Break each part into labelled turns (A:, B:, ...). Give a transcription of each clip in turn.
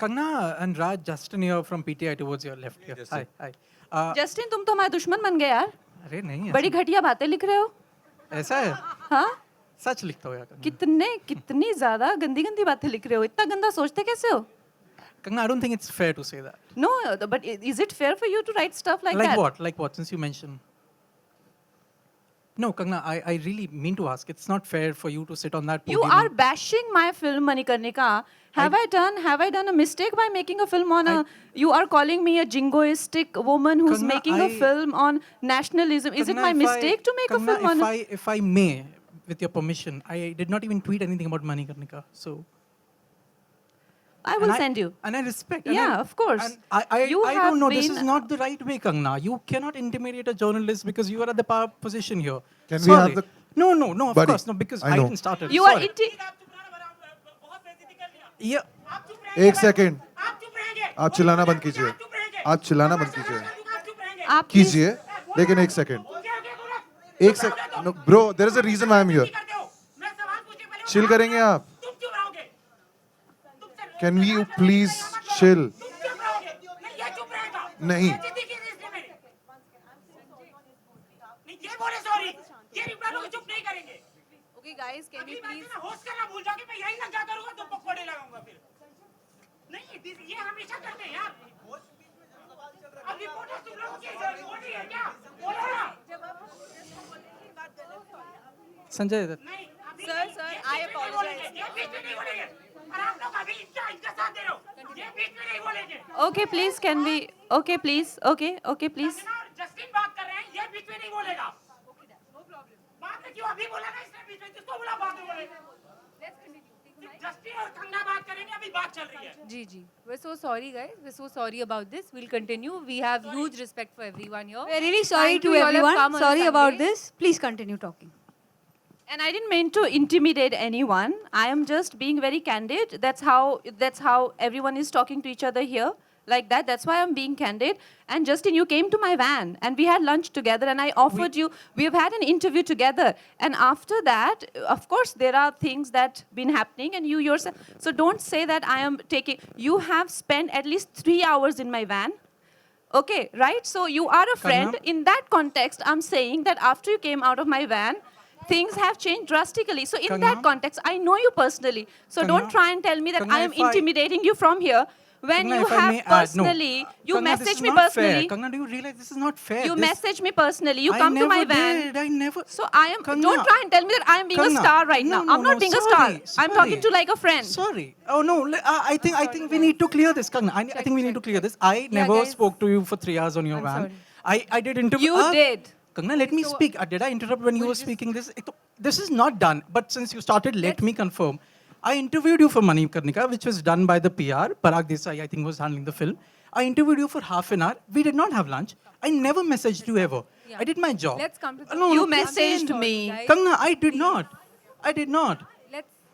A: Kangna and Raj, Justin here from PTI towards your left here.
B: Yes,
A: Hi,
B: sir.
A: hi.
C: Justin तुम तो हमारे दुश्मन बन गए यार.
A: अरे नहीं
C: बड़ी घटिया बातें लिख रहे हो.
A: ऐसा है
C: हाँ?
A: सच लिखता हो यार कंगना.
C: कितनी ज्यादा गंदी गंदी बातें लिख रहे हो. इतना गंदा सोचते कैसे हो?
A: Kangna, I don't think it's fair to say that.
C: No, but is it fair for you to write stuff like
A: Like
C: that?
A: what? Like what? Since you mentioned. No, Kangna, I really mean to ask. It's not fair for you to sit on that
C: You
A: podium.
C: are bashing my film, Manikarnika. Have I done a mistake by making a film on a? You are calling me a jingoistic woman who's
A: Kangna,
C: making a film on nationalism. Is it
A: Kangna,
C: my mistake to make a
A: Kangna,
C: film on?
A: if I may, with your permission, I did not even tweet anything about Manikarnika. So.
C: I will send you.
A: And I respect.
C: Yeah, of course.
A: And I
C: You
A: don't
C: have
A: know. This
C: been-
A: is not the right way, Kangna. You cannot intimidate a journalist because you are at the power position here.
D: Can we
A: Sorry.
D: have the-
A: No, of
D: Buddy,
A: course, no, because
D: I
A: I
D: know.
A: didn't start it.
C: You are
A: Sorry. Yeah.
D: एक second आप चिल्लाना बंद कीजिए. आप चिल्लाना बंद कीजिए.
C: आप please-
D: कीजिए लेकिन एक सेकंड. एक second. No bro, there is a reason why I am here. Chill करेंगे आप? Can you please chill? नहीं.
C: Okay, guys, can we please?
E: Host करना भूल जाओगे मैं यही लग जाता रहूंगा तो पकौड़े लगाऊंगा फिर नहीं ये हमेशा करते हैं यार अब रिपोर्टर तुम लोगों की रिपोर्ट है क्या बोलो ना
A: Sanjay,
E: नहीं अभी
C: Sir, I apologize.
E: ये बीच में नहीं बोलेंगे और आप लोग अभी इनका साथ दे रहे हो ये बीच में नहीं बोलेंगे
C: Okay, please, can we? Okay, please. Okay, please.
E: Kangana और जस्टिन बात कर रहे हैं ये बीच में नहीं बोलेगा बाद में क्यों अभी बोला ना इसने बीच में किसको बोला बाद में बोलेगा जस्टिन और कंगना बात करेंगे अभी बात चल रही है
F: जी. We're so sorry, guys. We're so sorry about this. We'll continue. We have huge respect for everyone here.
G: We're really sorry
F: Thank
G: to
F: you. You all have
G: everyone.
F: come on a
G: Sorry about
F: Sunday.
G: this. Please continue talking.
C: And I didn't mean to intimidate anyone. I am just being very candid. That's how everyone is talking to each other here. Like that. That's why I'm being candid. And Justin, you came to my van and we had lunch together and I offered you, we've had an interview together. And after that, of course, there are things that been happening and you yourself. So don't say that I am taking, you have spent at least 3 hours in my van. Okay, right? So you are a friend.
A: Kangna?
C: In that context, I'm saying that after you came out of my van, things have changed drastically. So in
A: Kangna?
C: that context, I know you personally. So don't
A: Kangna?
C: try and tell me that
A: Kangna,
C: I am
A: if I-
C: intimidating you from here. When
A: Kangna,
C: you
A: if I
C: have
A: may add, no.
C: personally, you
A: Kangna, this
C: message
A: is
C: me
A: not
C: personally.
A: Fair. Kangna, do you realize this is not fair?
C: You
A: This-
C: message me personally. You
A: I
C: come to my
A: never
C: van.
A: did. I never.
C: So I am.
A: Kangna.
C: Don't try and tell me that I am being
A: Kangna,
C: a star right
A: no,
C: now.
A: no,
C: I'm not
A: no,
C: being a
A: sorry,
C: star. I'm talking
A: sorry.
C: to like a friend.
A: Sorry. Oh no. I think we need to clear this, Kangna. I think we need to clear this. I never
F: guys.
A: spoke to you for 3 hours on your
F: I'm
A: van.
F: sorry.
A: I did interview.
C: You did.
A: Kangna, let me speak. Did I interrupt when you were speaking this? This is not done. But since you started, let me confirm. I interviewed you for Manikarnika, which was done by the PR. Parag Desai, I think, was handling the film. I interviewed you for half an hour. We did not have lunch. I never messaged you ever.
F: Yeah.
A: I did my job.
F: Let's come to the-
A: No,
C: You
A: no,
C: messaged
F: Sorry,
C: me.
F: guys.
A: Kangna, I did not. I did not.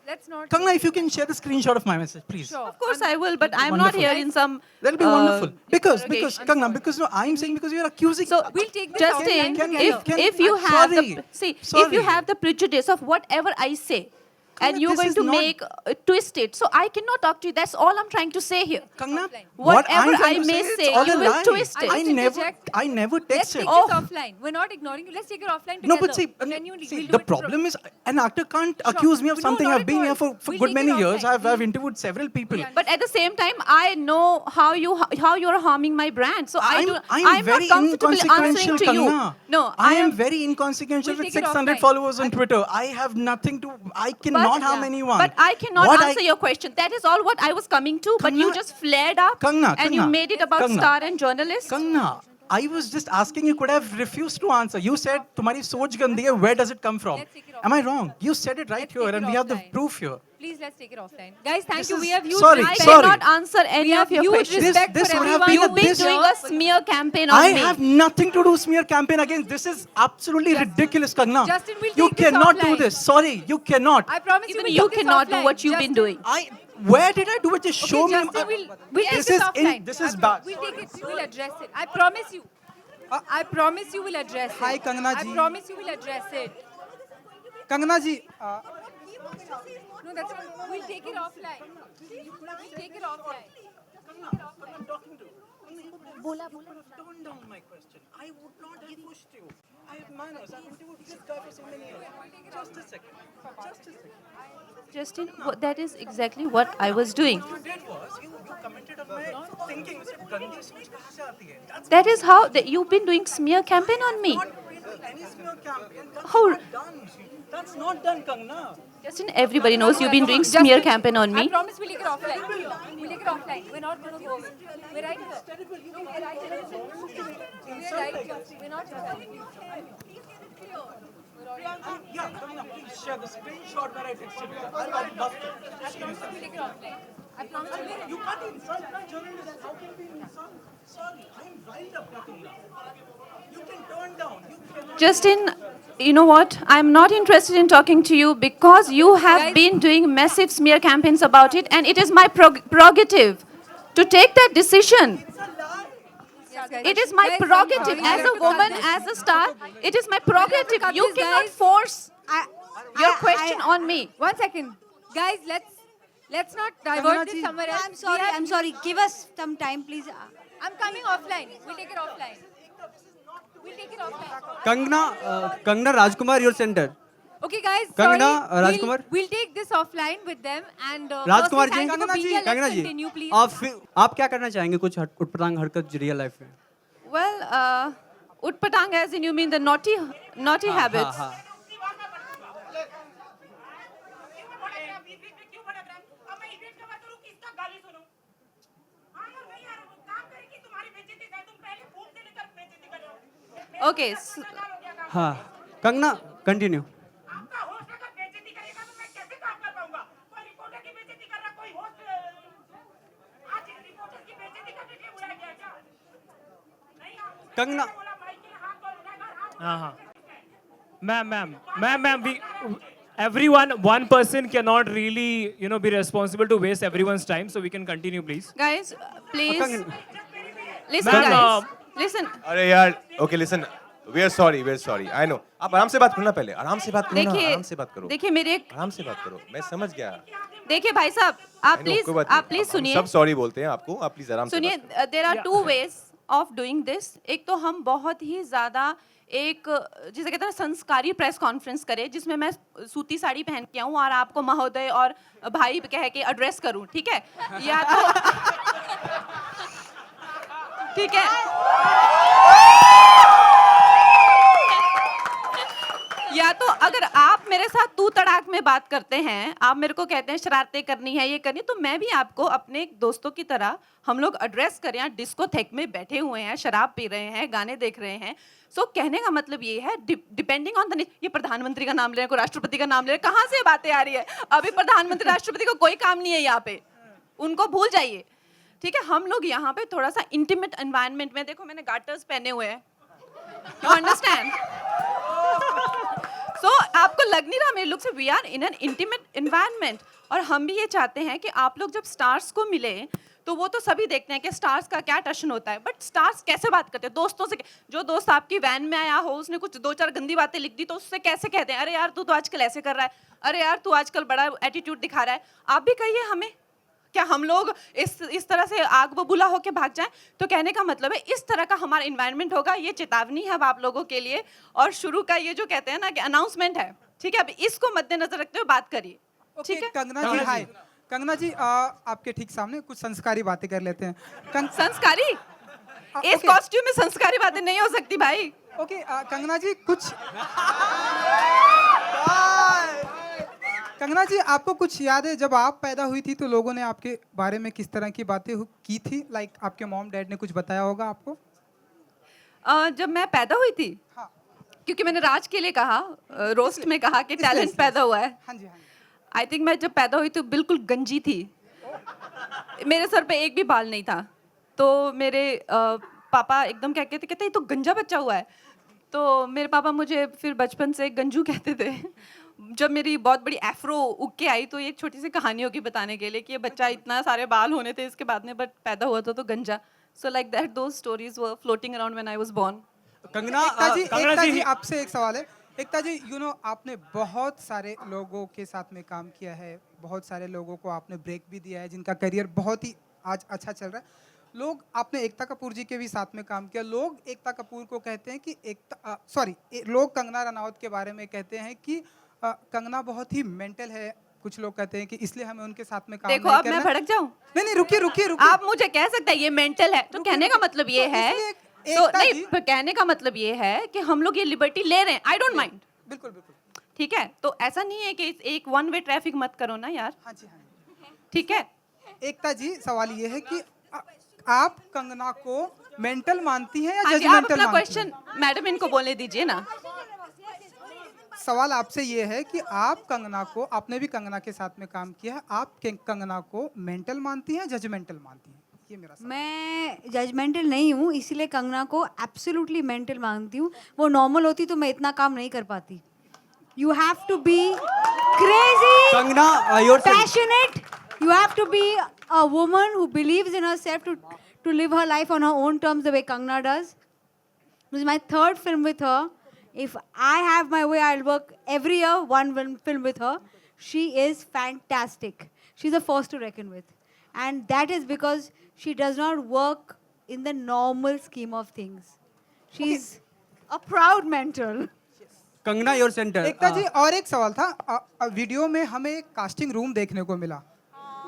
F: Let's not.
A: Kangna, if you can share the screenshot of my message, please.
F: Sure.
C: Of course I will, but I'm not
A: Wonderful.
C: here in some.
A: That'll be wonderful. Because,
C: interrogation.
A: Kangna, because no, I'm saying because you're accusing.
C: So
F: We'll take this
C: Justin,
F: offline together.
C: if you
A: I'm
C: have
A: sorry.
C: if
A: Sorry.
C: you have the prejudice of whatever I say, and
A: Kangna,
C: you're
A: this
C: going
A: is
C: to
A: not-
C: make twist it, so I cannot talk to you. That's all I'm trying to say here.
A: Kangna,
C: Whatever
A: what I'm trying
C: I
A: to
C: may
A: say,
C: say,
A: it's all
C: you
A: a
C: will
A: lie.
C: twist it.
A: I
F: I
A: never,
F: interject.
A: I never
F: Let's
A: texted.
F: take
C: Oh.
F: this offline. We're not ignoring you. Let's take it offline together.
A: No, but see,
F: Genuinely,
A: see
F: we'll do
A: the
F: it
A: problem is an actor can't accuse me of
F: No,
A: something.
F: not
A: I've been
F: at
A: here
F: all.
A: for
F: We'll
A: good
F: take
A: many
F: it
A: years.
F: offline.
A: I've interviewed several people.
F: We
C: But at the same time, I know how you're harming my brand. So
A: I'm
C: I'm
A: very
C: not comfortable
A: inconsequential,
C: answering to you.
A: Kangna.
C: No,
A: I am very inconsequential
F: We'll
A: with
F: take it
A: 600
F: offline.
A: followers on Twitter. I have nothing to. I cannot harm anyone.
C: But I cannot
A: What
C: answer your question. That is all what I was coming to. But you
A: Kangna-
C: just flared up
A: Kangna,
C: and you
A: Kangna,
C: made it about
A: Kangna.
C: star and journalist.
A: Kangna, I was just asking. You could have refused to answer. You said, "Tumhari soch gandi hai. Where does it come from?"
F: Let's take it
A: Am I wrong? You said it right
F: Let's
A: here,
F: take it
A: and we have the
F: offline.
A: proof here.
F: Please, let's take it offline. Guys, thank
A: This
F: you.
A: is-
F: We have huge
A: sorry,
C: I
F: respect.
A: sorry.
C: cannot answer any
F: We
C: of
F: have
C: your
F: huge
C: questions.
F: respect
A: This
F: for
A: would have
F: everyone.
A: been
C: You've been
A: this-
C: doing a smear campaign on
A: I
C: me.
A: have nothing to do smear campaign against. This is absolutely ridiculous, Kangna.
F: Justin, we'll
A: You
F: take this
A: cannot do
F: offline.
A: this. Sorry, you cannot.
F: I promise
C: Even
F: we'll
C: you
F: take this
C: cannot do
F: offline.
C: what you've been
F: Justin,
C: doing.
A: Where did I do it? Just show
F: Okay,
A: me.
F: Justin, we'll take
A: This
F: this
A: is
F: offline.
A: this is bad.
F: We'll take it. We'll address it. I promise you. I promise you will address it.
H: Hi, Kangana
F: I
H: ji.
F: promise you will address it.
H: Kangana ji
F: No, that's fine. We'll take it offline. We'll take it offline.
A: I'm talking to. Tone down my question. I would not have pushed you. I have manners. I've interviewed this guy for so many years. Just a second. Just a second.
C: Justin, that is exactly what I was doing.
A: What you did was you commented on my thinking. You said गंदी सोच कहाँ से आती है? That's
C: That is how you've been doing smear campaign on me.
A: not really any smear campaign. That's
C: How-
A: not done. That's not done, Kangna.
C: Justin, everybody knows you've been doing smear campaign on
F: I
C: me.
F: promise we'll take it offline. We'll take it offline. We're not going to go. We're right here. No, we're right here. We're right here. We're not here.
A: Yeah, Kangna, please share the screenshot that I texted you. I'll buff it.
F: I promise we'll take it offline. I promise we'll
A: You can't insult my journalist. How can we insult? Sorry, I'm riled up, Kangna. You can turn down. You cannot.
C: Justin, you know what? I'm not interested in talking to you because you have been doing massive smear campaigns about it, and it is my prerogative to take that decision. It is my prerogative as a woman, as a star. It is my prerogative.
F: cut
C: You
F: this,
C: cannot
F: guys.
C: force your question on me.
F: 1 second. Guys, let's not divert this somewhere else.
B: I'm sorry. Give us some time, please.
F: I'm coming offline. We'll take it offline. We'll take it offline.
G: Kangna Rajkumar, your center.
F: Okay, guys.
G: Kangna,
F: sorry.
G: Rajkumar?
F: We'll take this offline with them and.
G: Rajkumar
F: firstly,
G: ji,
F: thank you for being here.
G: Kangana
F: Let's
G: ji,
F: continue, please.
G: आप क्या करना चाहेंगे कुछ उटपटांग हरकत real life में?
C: Well, utpatang as in you mean the naughty habits.
G: हाँ.
E: क्यों भड़क रहा है? अब मैं इवेंट का बात करूं, किसका गाली सुनूं? हाँ यार, नहीं यार, वो काम करेगी, तुम्हारी बेइज्जती है, तुम पहले फूट से लेकर बेइज्जती कर रहे हो।
C: Okay.
E: साल हो गया काम।
G: हाँ. कंगना, कंटिन्यू.
E: आपका होस्ट अगर बेइज्जती करेगा तो मैं कैसे काम कर पाऊंगा? कोई रिपोर्टर की बेइज्जती कर रहा, कोई होस्ट आज रिपोर्टर की बेइज्जती करने के लिए बुलाया गया क्या? नहीं आप
G: कंगना.
E: बोला माइक के हाथ पर उठाकर हाथ
H: हाँ. Ma'am, everyone, one person cannot really, be responsible to waste everyone's time. So we can continue, please.
C: Guys, please.
G: Kangan-
C: Listen,
H: Ma'am,
C: guys. Listen.
I: अरे यार okay listen we are sorry I know आप आराम से बात करो ना पहले आराम से बात करो ना आराम से बात करो
C: देखिए मेरे
I: आराम से बात करो मैं समझ गया
C: देखिए भाई साहब आप
I: I know, कोई बात
C: आप
I: नहीं।
C: प्लीज
I: हम
C: सुनिए
I: सब सॉरी बोलते हैं आपको आप प्लीज आराम से
C: सुनिए
I: बात करो।
C: There are two ways of doing this एक तो हम बहुत ही ज्यादा एक जिसे कहते हैं संस्कारी प्रेस कॉन्फ्रेंस करें जिसमें मैं सूती साड़ी पहन के आऊं और आपको महोदय और भाई कह के एड्रेस करूं ठीक है या तो ठीक है या तो अगर आप मेरे साथ तू तड़ाक में बात करते हैं आप मेरे को कहते हैं शरारतें करनी है ये करनी तो मैं भी आपको अपने दोस्तों की तरह हम लोग एड्रेस करें यहाँ डिस्कोथेक में बैठे हुए हैं शराब पी रहे हैं गाने देख रहे हैं सो कहने का मतलब ये है डिपेंडिंग ऑन द ये प्रधानमंत्री का नाम ले रहे हैं कोई राष्ट्रपति का नाम ले रहे हैं कहाँ से बातें आ रही है अभी प्रधानमंत्री राष्ट्रपति को कोई काम नहीं है यहाँ पे उनको भूल जाइए ठीक है हम लोग यहाँ पे थोड़ा सा इंटीमेट एनवायरनमेंट में देखो मैंने गार्टर्स पहने हुए हैं यू अंडरस्टैंड सो आपको लग नहीं रहा मेरे लुक से we are in an intimate environment और हम भी ये चाहते हैं कि आप लोग जब स्टार्स को मिले तो वो तो सभी देखते हैं कि स्टार्स का क्या टशन होता है बट स्टार्स कैसे बात करते हैं दोस्तों से जो दोस्त आपकी वैन में आया हो उसने कुछ दो चार गंदी बातें लिख दी तो उससे कैसे कहते हैं अरे यार तू तो आजकल ऐसे कर रहा है अरे यार तू आजकल बड़ा एटीट्यूड दिखा रहा है आप भी कहिए हमें क्या हम लोग इस तरह से आग बबूला होके भाग जाएं तो कहने का मतलब है इस तरह का हमारा एनवायरनमेंट होगा ये चेतावनी है अब आप लोगों के लिए और शुरू का ये जो कहते हैं ना कि अनाउंसमेंट है ठीक है अब इसको मद्देनजर रखते हुए बात करिए ठीक है
J: कंगना जी हाय कंगना जी आपके ठीक सामने कुछ संस्कारी बातें कर लेते हैं
C: संस्कारी इस कॉस्ट्यूम में संस्कारी बातें नहीं हो सकती भाई
J: ओके कंगना जी कुछ कंगना जी आपको कुछ याद है जब आप पैदा हुई थी तो लोगों ने आपके बारे में किस तरह की बातें की थी लाइक आपके मॉम डैड ने कुछ बताया होगा आपको
C: जब मैं पैदा हुई थी
J: हाँ
C: क्योंकि मैंने राज के लिए कहा रोस्ट में कहा कि टैलेंट पैदा हुआ है
J: हाँ जी हाँ जी
C: आई थिंक मैं जब पैदा हुई तो बिल्कुल गंजी थी मेरे सर पे एक भी बाल नहीं था तो मेरे पापा एकदम कहते ये तो गंजा बच्चा हुआ है तो मेरे पापा मुझे फिर बचपन से गंजू कहते थे जब मेरी बहुत बड़ी एफ्रो उग के आई तो एक छोटी सी कहानी होगी बताने के लिए कि ये बच्चा इतना सारे बाल होने थे इसके बाद में बट पैदा हुआ था तो गंजा so like that those stories were floating around when I was born
J: Ekta ji आपसे एक सवाल है एकता जी आपने बहुत सारे लोगों के साथ में काम किया है, बहुत सारे लोगों को आपने ब्रेक भी दिया है जिनका करियर बहुत ही आज अच्छा चल रहा है। लोग आपने एकता कपूर जी के भी साथ में काम किया। लोग एकता कपूर को कहते हैं कि लोग कंगना रनावत के बारे में कहते हैं कि कंगना बहुत ही मेंटल है। कुछ लोग कहते हैं कि इसलिए हमें उनके साथ में काम
C: देखो
J: नहीं
C: अब मैं
J: करना।
C: भड़क जाऊं?
J: नहीं रुकिए।
C: आप मुझे कह सकते हैं ये मेंटल है, तो कहने का मतलब ये
J: तो
C: है,
J: इसलिए
C: तो
J: एकता
C: नहीं
J: जी-
C: पर कहने का मतलब ये है कि हम लोग ये लिबर्टी ले रहे हैं, आई डोंट माइंड।
J: बिल्कुल।
C: ठीक है, तो ऐसा नहीं है कि एक वन वे ट्रैफिक मत करो ना यार।
J: हाँ जी।
C: ठीक है,
J: एकता जी सवाल ये है कि आप कंगना को मेंटल मानती हैं या
C: हाँ जी, आप
J: जजमेंटल
C: अपना
J: मानती हैं?
C: क्वेश्चन मैडम इनको बोलने दीजिए ना।
J: सवाल आपसे ये है कि आप कंगना को, आपने भी कंगना के साथ में काम किया है, आप कंगना को मेंटल मानती हैं जजमेंटल मानती हैं? ये मेरा सवाल।
B: मैं जजमेंटल नहीं हूँ, इसीलिए कंगना को एब्सोल्युटली मेंटल मानती हूँ। वो नॉर्मल होती तो मैं इतना काम नहीं कर पाती। You have to be crazy,
G: Kangana yourself
B: passionate. You have to be a woman who believes in herself to live her life on her own terms the way Kangna does. This is my third film with her. If I have my way, I'll work every year one film with her. She is fantastic. She's a force to reckon with. And that is because she does not work in the normal scheme of things. She's a proud mental.
G: Kangana your centre
J: Ekta ji और एक सवाल था। Video में हमें एक casting room देखने को मिला,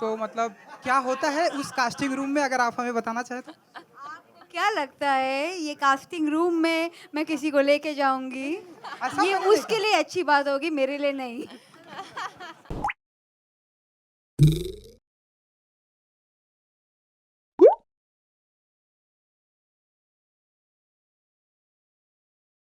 J: तो मतलब क्या होता है उस कास्टिंग रूम में, अगर आप हमें बताना चाहें तो?
B: आपको क्या लगता है ये कास्टिंग रूम में मैं किसी को लेके जाऊंगी?
J: ऐसा
B: ये
J: मैंने
B: उसके लिए अच्छी बात होगी, मेरे लिए नहीं।